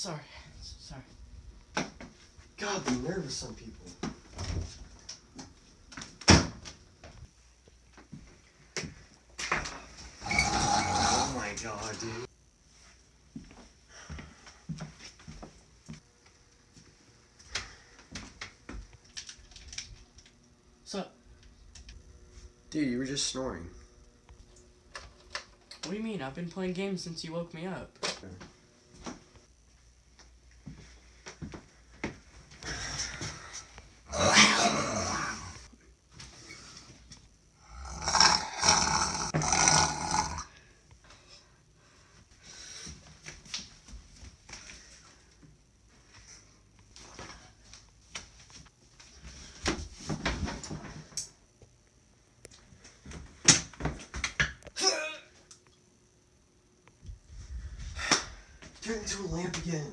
Sorry. Sorry. God, they're nervous, some people. Oh my God, dude. What's up? Dude, you were just snoring. What do you mean? I've been playing games since you woke me up. Turn into a lamp again.